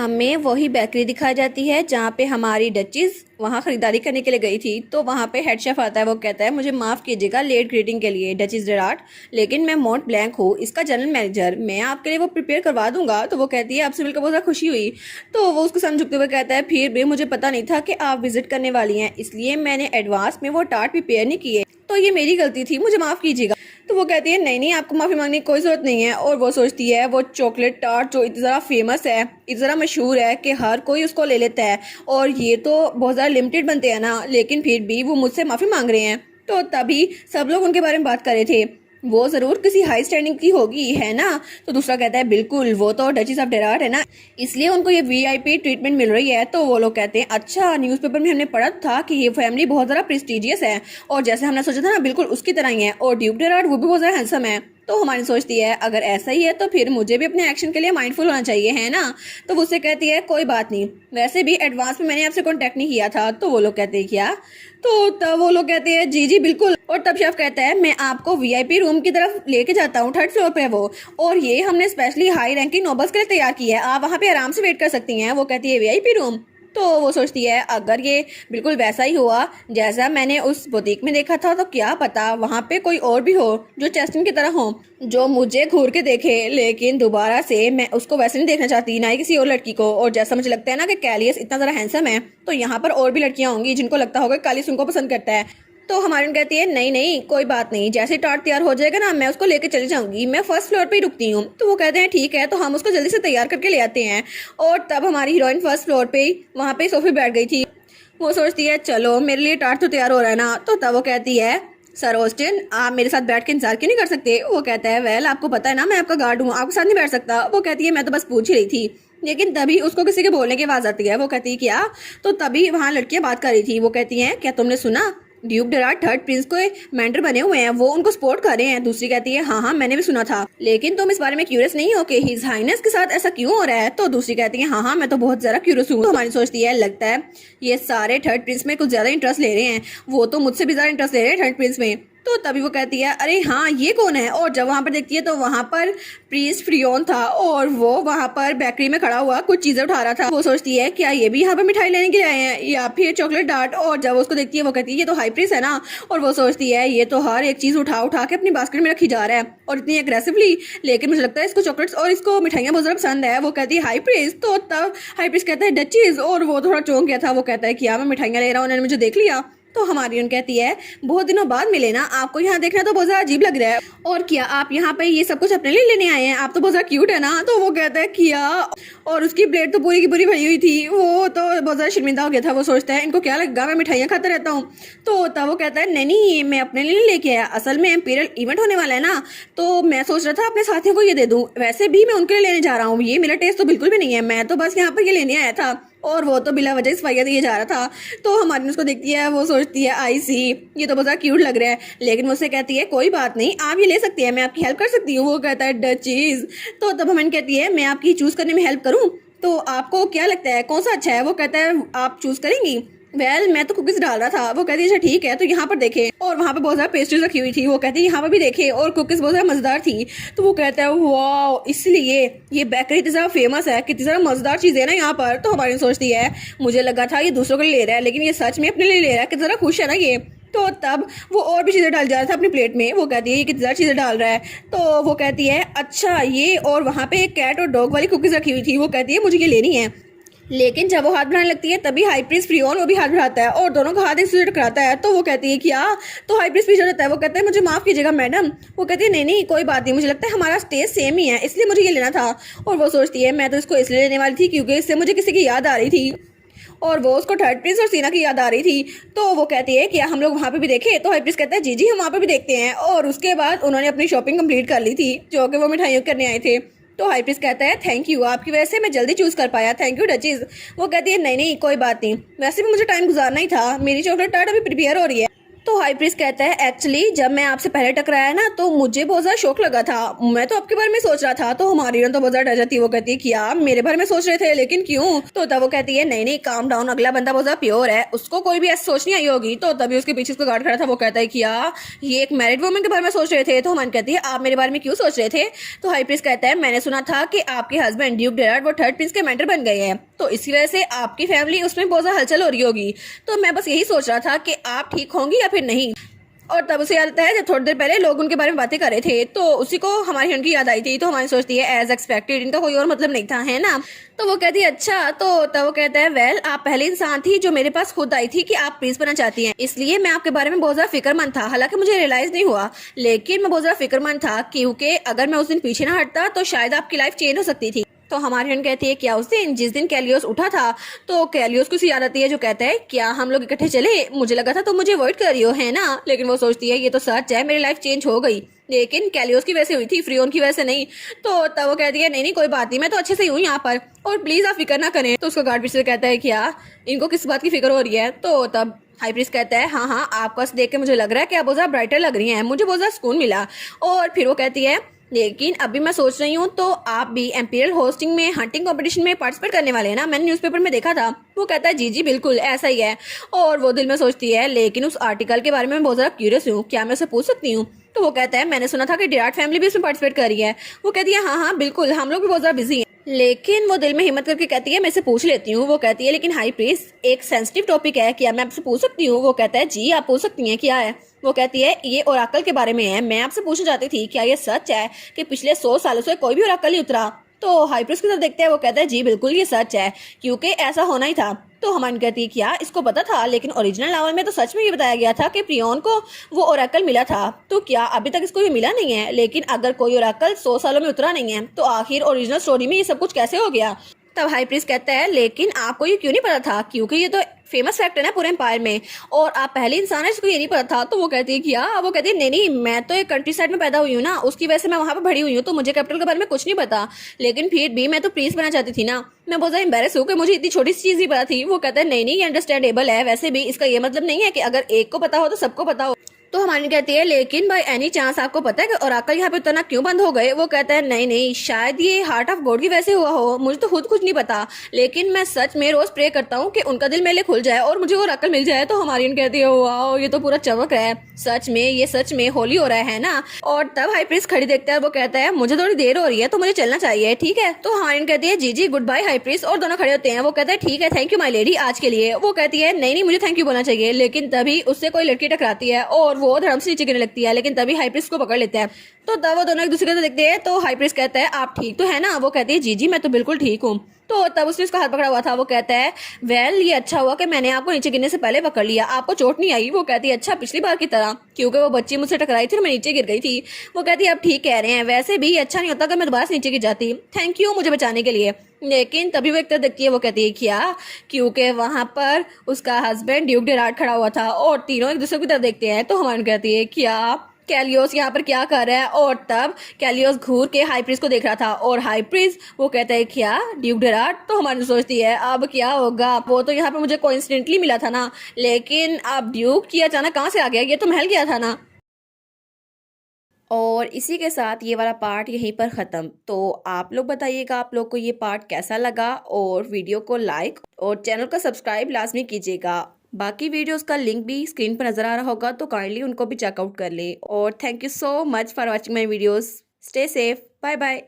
हमें वही बेकरी दिखाई जाती है जहाँ पे हमारी डचीज वहाँ खरीदारी करने के लिए गई थी। तो वहाँ पे हेड शेफ आता है, वो कहता है मुझे माफ़ कीजिएगा लेट ग्रीटिंग के लिए डचीज डेराट, लेकिन मैं मॉन्ट ब्लैंक हूँ, इसका जनरल मैनेजर, मैं आपके लिए वो प्रिपेयर करवा दूंगा। तो वो कहती है आपसे मिलकर बहुत ज़्यादा खुशी हुई। तो वो उसको समझते हुए कहता है फिर भी मुझे पता नहीं था कि आप विजिट करने वाली हैं, इसलिए मैंने एडवांस में वो टार्ट प्रिपेयर नहीं किए, तो ये मेरी गलती थी, मुझे माफ़ कीजिएगा। तो वो कहती है नहीं नहीं, आपको माफ़ी मांगने की कोई ज़रूरत नहीं है। और वो सोचती है वो चॉकलेट टार्ट जो इतनी ज़्यादा फेमस है, इतनी ज़्यादा मशहूर है कि हर कोई उसको ले लेता है, और ये तो बहुत ज़्यादा लिमिटेड बनते हैं ना, लेकिन फिर भी वो मुझसे माफ़ी मांग रहे हैं। तो तभी सब लोग उनके बारे में बात कर रहे थे, वो ज़रूर किसी हाई स्टैंडिंग की होगी, है ना। तो दूसरा कहता है बिल्कुल, वो तो डचीज ऑफ डेराट है ना, इसलिए उनको ये वीआईपी ट्रीटमेंट मिल रही है। तो वो लोग कहते हैं अच्छा, न्यूज़पेपर में हमने पढ़ा था कि ये फैमिली बहुत ज़्यादा प्रेस्टिजियस है, और जैसे हमने सोचा था ना बिल्कुल उसकी तरह ही है, और ड्यूक डेराट वो भी बहुत ज़्यादा हैंडसम है। तो हमारी सोचती है अगर ऐसा ही है तो फिर मुझे भी अपने एक्शन के लिए माइंडफुल होना चाहिए, है ना। तो वो उससे कहती है कोई बात नहीं, वैसे भी एडवांस में मैंने आपसे कांटेक्ट नहीं किया था। तो वो लोग कहते हैं क्या, तो तब वो लोग कहते हैं जी जी बिल्कुल। और तब शेफ कहता है मैं आपको वीआईपी रूम की तरफ लेके जाता हूँ, 3rd फ्लोर पे है वो, और ये हमने स्पेशली हाई रैंकिंग नोबल्स के लिए तैयार की है, आप वहाँ पे आराम से वेट कर सकती हैं। वो कहती है वीआईपी रूम। तो वो सोचती है अगर ये बिल्कुल वैसा ही हुआ जैसा मैंने उस बुटीक में देखा था, तो क्या पता वहाँ पे कोई और भी हो जो चेस्टन की तरह हो, जो मुझे घूर के देखे, लेकिन दोबारा से मैं उसको वैसे नहीं देखना चाहती, ना ही किसी और लड़की को। और जैसा मुझे लगता है ना कि कैलियस इतना ज़रा हैंडसम है, तो यहाँ पर और भी लड़कियाँ होंगी जिनको लगता होगा कैलियस उनको पसंद करता है। तो हमारी कहती है नहीं नहीं कोई बात नहीं, जैसे टार्ट तैयार हो जाएगा ना मैं उसको लेके चली जाऊंगी, मैं 1st फ्लोर पे ही रुकती हूँ। तो वो कहते हैं ठीक है, तो हम उसको जल्दी से तैयार करके ले आते हैं। और तब हमारी हीरोइन 1st फ्लोर पे ही वहाँ पे सोफी बैठ गई थी। वो सोचती है चलो मेरे लिए टार्ट तो तैयार हो रहा है ना। तो तब वो कहती है सर ऑस्टिन, आप मेरे साथ बैठ के इंतजार क्यों नहीं कर सकते। वो कहता है वेल आपको पता है ना मैं आपका गार्ड हूँ, आपके साथ नहीं बैठ सकता। वो कहती है मैं तो बस पूछ ही रही थी। लेकिन तभी उसको किसी के बोलने की आवाज़ आती है। वो कहती है क्या, तो तभी वहाँ लड़कियाँ बात कर रही थी। वो कहती हैं क्या तुमने सुना, ड्यूक डेराट 3rd प्रिंस को मेंटर बने हुए हैं, वो उनको सपोर्ट कर रहे हैं। दूसरी कहती है हाँ हाँ मैंने भी सुना था, लेकिन तुम इस बारे में क्यूरियस नहीं हो कि हिज हाइनेस के साथ ऐसा क्यों हो रहा है। तो दूसरी कहती है हाँ हाँ मैं तो बहुत ज्यादा क्यूरियस हूँ। तो हमारी सोचती है लगता है ये सारे 3rd प्रिंस में कुछ ज्यादा इंटरेस्ट ले रहे हैं, वो तो मुझसे भी ज्यादा इंटरेस्ट ले रहे हैं 3rd प्रिंस में। तो तभी वो कहती है अरे हाँ ये कौन है। और जब वहाँ पर देखती है तो वहाँ पर प्रिंस फ्रियोन था, और वो वहाँ पर बेकरी में खड़ा हुआ कुछ चीजें उठा रहा था। वो सोचती है क्या ये भी यहाँ पर मिठाई लेने के लिए आए हैं या फिर चॉकलेट डार्ट। और जब उसको देखती है वो कहती है ये तो हाई प्रिंस है ना। और वो सोचती है ये तो हर एक चीज उठा उठा के अपनी बास्केट में रखी जा रहा है, और इतनी एग्रेसिवली, लेकिन मुझे लगता है इसको चॉकलेट्स और इसको मिठाइयाँ बहुत ज्यादा पसंद है। वो कहती है हाई प्रिंस। तो तब हाई प्रिंस कहता है डचीज, और वो थोड़ा चौंक गया था। वो कहता है क्या मैं मिठाइयाँ ले रहा हूँ, उन्होंने मुझे देख लिया। तो हमारी उन कहती है बहुत दिनों बाद मिले ना, आपको यहाँ देखना तो बहुत ज्यादा अजीब लग रहा है, और क्या आप यहाँ पे ये सब कुछ अपने लिए लेने आए हैं, आप तो बहुत ज्यादा क्यूट है ना। तो वो कहता है किया, और उसकी प्लेट तो पूरी की पूरी भरी हुई थी, वो तो बहुत ज्यादा शर्मिंदा हो गया था। वो सोचता है इनको क्या लगेगा मैं मिठाइयाँ खाता रहता हूँ। तो तब वो कहता है नहीं नहीं मैं अपने लिए लेके आया, असल में इंपीरियल इवेंट होने वाला है ना, तो मैं सोच रहा था अपने साथियों को ये दे दूं, वैसे भी मैं उनके लिए लेने जा रहा हूँ, ये मेरा टेस्ट तो बिल्कुल भी नहीं है, मैं तो बस यहाँ पर ये लेने आया था। और वो तो बिला वजह सफाइया दिए जा रहा था। तो हमारी उसको देखती है, वो सोचती है आई सी, ये तो बहुत क्यूट लग रहा है, लेकिन मुझसे कहती है कोई बात नहीं आप ये ले सकती है, मैं आपकी हेल्प कर सकती हूँ। वो कहता है डचीज। तो तब हमें कहती है मैं आपकी चूज करने में हेल्प करूँ, तो आपको क्या लगता है कौन सा अच्छा है। वो कहता है आप चूज करेंगी। मैं तो कुकीज डाल रहा था। वो कहती है अच्छा ठीक है, तो यहाँ पर देखे, और वहाँ पर बहुत ज़्यादा पेस्ट्रीज रखी हुई थी। वो कहती है यहाँ पर भी देखे, और कुकीज बहुत ज़्यादा मज़ेदार थी। तो वो कहता है वाह, इसलिए ये बेकरी इतनी ज़्यादा फेमस है, कितनी ज़्यादा मज़ेदार चीज़ें ना यहाँ पर। तो हमारी सोचती है मुझे लगा था ये दूसरों के लिए ले रहा है, लेकिन ये सच में अपने लिए ले रहा है, कितना ज़्यादा खुश है ना ये। तो तब वो और भी चीज़ें डाल जा रहा था अपनी प्लेट में। वो कहती है ये कितनी ज़्यादा चीज़ें डाल रहा है। तो वो कहती है अच्छा ये, और वहाँ पे एक कैट और डॉग वाली कुकीज़ रखी हुई थी। वो कहती है मुझे ये लेनी है, लेकिन जब वो हाथ बढ़ाने लगती है तभी हाई प्रिंस फ्रियोन वो भी हाथ बढ़ाता है, और दोनों का हाथ एक दूसरे से टकराता है। तो वो कहती है क्या, तो हाई प्रिंस पीछे रहता है। वो कहता है मुझे माफ़ कीजिएगा मैडम। वो कहती है नहीं नहीं कोई बात नहीं, मुझे लगता है हमारा टेस्ट सेम ही है, इसलिए मुझे ये लेना था। और वो सोचती है मैं तो इसको इसलिए लेने वाली थी क्योंकि इससे मुझे किसी की याद आ रही थी, और वो उसको 3rd प्रिंस और सीना की याद आ रही थी। तो वो कहती है कि हम लोग वहाँ पे भी देखे। तो हाई प्रिंस कहता है जी जी हम वहाँ पे भी देखते हैं। और उसके बाद उन्होंने अपनी शॉपिंग कंप्लीट कर ली थी जो कि वो मिठाइयों करने आए थे। तो हाई प्रिंस कहता है थैंक यू, आपकी वजह से मैं जल्दी चूज कर पाया, थैंक यू डचीज। वो कहती है नहीं नहीं कोई बात नहीं, वैसे भी मुझे टाइम गुजारना ही था, मेरी चॉकलेट टार्ट अभी प्रिपेयर हो रही है। तो हाई प्रीस्ट कहता है एक्चुअली जब मैं आपसे पहले टकराया ना तो मुझे बहुत ज्यादा शौक लगा था, मैं तो आपके बारे में सोच रहा था। तो हमारी तो बहुत ज्यादा डर जाती है, वो कहती है क्या मेरे बारे में सोच रहे थे, लेकिन क्यों? तो तब वो कहती है नहीं नहीं काम डाउन, अगला बंदा बहुत ज्यादा प्योर है, उसको कोई भी ऐसी सोच नहीं आई होगी। तो तभी उसके पीछे उसको गार्ड खड़ा था, वो कहता है क्या ये एक मैरिड वुमन के बारे में सोच रहे थे? तो हमारी कहती है आप मेरे बारे में क्यों सोच रहे थे? तो हाई प्रीस्ट कहता है मैंने सुना था कि आपके हस्बैंड ड्यूक डेरार्ड वो थर्ड प्रिंस के मेंटर बन गए हैं, तो इसी वजह से आपकी फैमिली उसमें बहुत ज्यादा हलचल हो रही होगी। तो मैं बस यही सोच रहा था कि आप ठीक होंगी या फिर नहीं। और तब उसे याद आता है जब थोड़ी देर पहले लोग उनके बारे में बातें कर रहे थे, तो उसी को हमारी हन की याद आई थी। तो हमारी सोचती है एज एक्सपेक्टेड, इनका कोई और मतलब नहीं था, है ना? तो वो कहती है अच्छा। तो तब वो कहता है वेल आप पहले इंसान थी जो मेरे पास खुद आई थी कि आप प्रिंस बनना चाहती हैं, इसलिए मैं आपके बारे में बहुत ज्यादा फिक्रमंद था। हालांकि मुझे रियलाइज नहीं हुआ, लेकिन मैं बहुत ज्यादा फिक्रमंद था क्योंकि अगर मैं उस दिन पीछे ना हटता तो शायद आपकी लाइफ चेंज हो सकती थी। तो हमारी बहन कहती है क्या उस दिन जिस दिन कैलियोस उठा था? तो कैलियोस को उसे याद आती है जो कहता है क्या हम लोग इकट्ठे चले? मुझे लगा था तुम मुझे अवॉइड कर रही हो, है ना? लेकिन वो सोचती है ये तो सच है, मेरी लाइफ चेंज हो गई, लेकिन कैलियोस की वजह से हुई थी, फ्रियोन की वजह से नहीं। तो तब वो कहती है नहीं नहीं कोई बात नहीं, मैं तो अच्छे से ही हूँ यहाँ पर, और प्लीज आप फिक्र ना करें। तो उसको गार्ड पीछे कहता है क्या इनको किस बात की फिक्र हो रही है? तो तब हाई प्रीस्ट कहता है हाँ आपको देख के मुझे लग रहा है कि आप बहुत ज्यादा ब्राइटर लग रही हैं, मुझे बहुत ज्यादा सुकून मिला। और फिर वो कहती है लेकिन अभी मैं सोच रही हूँ तो आप भी एम्पीरियल होस्टिंग में हंटिंग कंपटीशन में पार्टिसिपेट करने वाले हैं ना? मैंने न्यूज़पेपर में देखा था। वो कहता है जी बिल्कुल ऐसा ही है। और वो दिल में सोचती है लेकिन उस आर्टिकल के बारे में मैं बहुत ज़्यादा क्यूरियस हूँ, क्या मैं उसे पूछ सकती हूँ? तो वो कहता है मैंने सुना था कि डेरार्ड फैमिली भी उसमें पार्टिसिपेट कर रही है। वो कहती है हाँ बिल्कुल, हम लोग भी बहुत ज़्यादा बिजी हैं। लेकिन वो दिल में हिम्मत करके कहती है मैं इसे पूछ लेती हूँ। वो कहती है लेकिन हाई प्रीस्ट एक सेंसिटिव टॉपिक है, क्या मैं आपसे पूछ सकती हूँ? वो कहता है जी आप पूछ सकती हैं, क्या है? वो कहती है ये ओराकल के बारे में है, मैं आपसे पूछना चाहती थी क्या ये सच है कि पिछले 100 सालों से कोई भी ओराकल नहीं उतरा? तो हाई प्रीस्ट की तरफ देखते हैं, वो कहता है जी बिल्कुल ये सच है क्योंकि ऐसा होना ही था। तो हमारी कहती है क्या इसको पता था? लेकिन ओरिजिनल नॉवल में तो सच में ये बताया गया था कि प्रियोन को वो ओरेकल मिला था, तो क्या अभी तक इसको ये मिला नहीं है? लेकिन अगर कोई ओरेकल 100 सालों में उतरा नहीं है तो आखिर ओरिजिनल स्टोरी में ये सब कुछ कैसे हो गया? तब हाई प्रीस्ट कहता है लेकिन आपको ये क्यों नहीं पता था? क्योंकि ये तो फेमस फैक्ट है ना पूरे एम्पायर में, और आप पहले इंसान है जिसको ये नहीं पता था। तो वो कहती है क्या? वो कहती है नहीं मैं तो एक कंट्री साइड में पैदा हुई हूँ ना, उसकी वजह से मैं वहाँ पे बड़ी हुई हूँ, तो मुझे कैपिटल के बारे में कुछ नहीं पता। लेकिन फिर भी मैं तो प्रिंस बनना चाहती थी ना, मैं बहुत ज्यादा एम्बेरस हूँ कि मुझे इतनी छोटी सी चीज ही पता थी। वो कहता है नहीं ये अंडरस्टैंडेबल है, वैसे भी इसका ये मतलब नहीं है कि अगर एक को पता हो तो सबको पता हो। तो हमारी कहती है लेकिन बाय एनी चांस आपको पता है कि ओराकल यहाँ पे उतरना क्यों बंद हो गए? वो कहता है नहीं शायद ये हार्ट ऑफ गॉड की वजह से हुआ हो, मुझे तो खुद कुछ नहीं पता, लेकिन मैं सच में रोज प्रे करता हूँ कि उनका दिल मेरे लिए खुल जाए और मुझे ओराकल मिल जाए। तो हमारी कहती है वाह ये तो पूरा चमक है, सच में ये सच में होली हो रहा है ना? और तब हाई प्रीस्ट खड़ी देखता है, वो कहता है मुझे थोड़ी देर हो रही है तो मुझे चलना चाहिए, ठीक है? तो हमारी कहती है जी गुड बाय हाई प्रीस्ट, और दोनों खड़े होते हैं। वो कहता है ठीक है थैंक यू माई लेडी आज के लिए। वो कहती है नहीं मुझे थैंक यू बोलना चाहिए, लेकिन तभी उससे कोई लड़की टकराती है और वो धर्म से नीचे गिरने लगती है, लेकिन तभी हाई प्रीस्ट को पकड़ लेता है। तो तब वो दोनों एक दूसरे को देखते हैं। तो हाई प्रीस्ट कहता है आप ठीक तो है ना? वो कहती है जी मैं तो बिल्कुल ठीक हूँ। तो तब उसने उसका हाथ पकड़ा हुआ था। वो कहता है वेल ये अच्छा हुआ कि मैंने आपको नीचे गिरने से पहले पकड़ लिया, आपको चोट नहीं आई? वो कहती है अच्छा पिछली बार की तरह, क्योंकि वो बच्ची मुझसे टकराई थी और मैं नीचे गिर गई थी। वो कहती है आप ठीक कह रहे हैं, वैसे भी अच्छा नहीं होता अगर मैं दोबारा से नीचे गिर जाती, थैंक यू मुझे बचाने के लिए। लेकिन तभी वो एक तरफ देखती है, वो कहती है क्या? क्योंकि वहां पर उसका हस्बैंड ड्यूक डेरार्ड खड़ा हुआ था और तीनों एक दूसरे की तरफ देखते हैं। तो हमारी कहती है क्या कैलियोस यहाँ पर क्या कर रहा है? और तब कैलियोस घूर के हाई प्रीस्ट को देख रहा था, और हाई प्रीस्ट वो कहता है क्या ड्यूक डेरार्ड? तो हमारी सोचती है अब क्या होगा, वो तो यहाँ पे मुझे कोइंसिडेंटली मिला था ना, लेकिन अब ड्यूक की अचानक कहाँ से आ गया? ये तो महल गया था ना। और इसी के साथ ये वाला पार्ट यहीं पर ख़त्म। तो आप लोग बताइएगा आप लोग को ये पार्ट कैसा लगा, और वीडियो को लाइक और चैनल को सब्सक्राइब लाजमी कीजिएगा। बाकी वीडियोस का लिंक भी स्क्रीन पर नज़र आ रहा होगा, तो काइंडली उनको भी चेकआउट कर लें। और thank you so much for watching my videos. Stay safe, bye bye.